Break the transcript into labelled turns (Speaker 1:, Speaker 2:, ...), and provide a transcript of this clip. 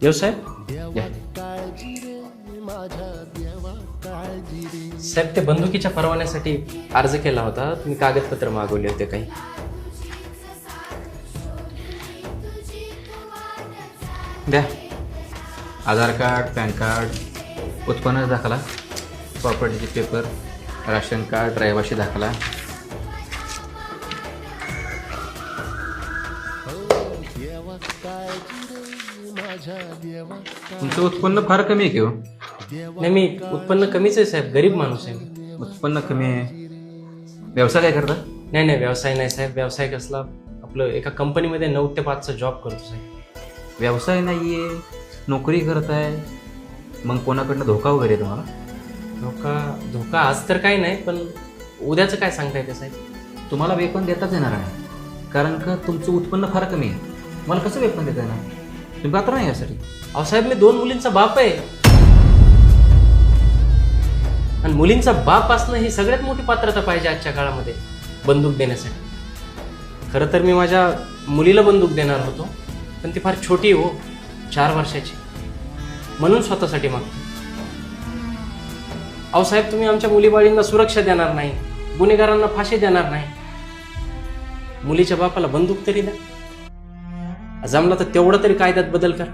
Speaker 1: येऊ साहेब या. साहेब ते बंदुकीच्या परवान्यासाठी अर्ज केला होता, तुम्ही कागदपत्र मागवले होते काही.
Speaker 2: द्या. आधार कार्ड, पॅन कार्ड, उत्पन्न दाखला, प्रॉपर्टीचे पेपर, राशन कार्ड, रहिवासी दाखला. तुमचं उत्पन्न फार कमी आहे की हो?
Speaker 1: नाही, मी उत्पन्न कमीच आहे साहेब, गरीब माणूस आहे मी.
Speaker 2: उत्पन्न कमी आहे. व्यवसाय काय करता?
Speaker 1: नाही नाही, व्यवसाय नाही साहेब. व्यवसाय कसला, आपलं एका कंपनीमध्ये 9 ते 5चा जॉब करतो साहेब.
Speaker 2: व्यवसाय नाही आहे, नोकरी करताय, मग कोणाकडनं धोका वगैरे आहे तुम्हाला?
Speaker 1: धोका आज तर काही नाही, पण उद्याचं काय सांगता येते साहेब.
Speaker 2: तुम्हाला वेतन देताच येणार नाही, कारण का तुमचं उत्पन्न फार कमी आहे. मला कसं वेतन देता येणार? तुम्ही पात्र नाही यासाठी.
Speaker 1: अहो साहेब, मी 2 मुलींचा बाप आहे, आणि मुलींचा बाप असणं ही सगळ्यात मोठी पात्रता पाहिजे आजच्या काळामध्ये बंदूक देण्यासाठी. खरं तर मी माझ्या मुलीला बंदूक देणार होतो, पण ती फार छोटी हो, 4 वर्षाची, म्हणून स्वतःसाठी मागतो. अहो साहेब, तुम्ही आमच्या मुलीबाळींना सुरक्षा देणार नाही, गुन्हेगारांना फाशी देणार नाही, मुलीच्या बापाला बंदूक तरी द्या. जमला तर तेवढं तरी कायद्यात बदल कर.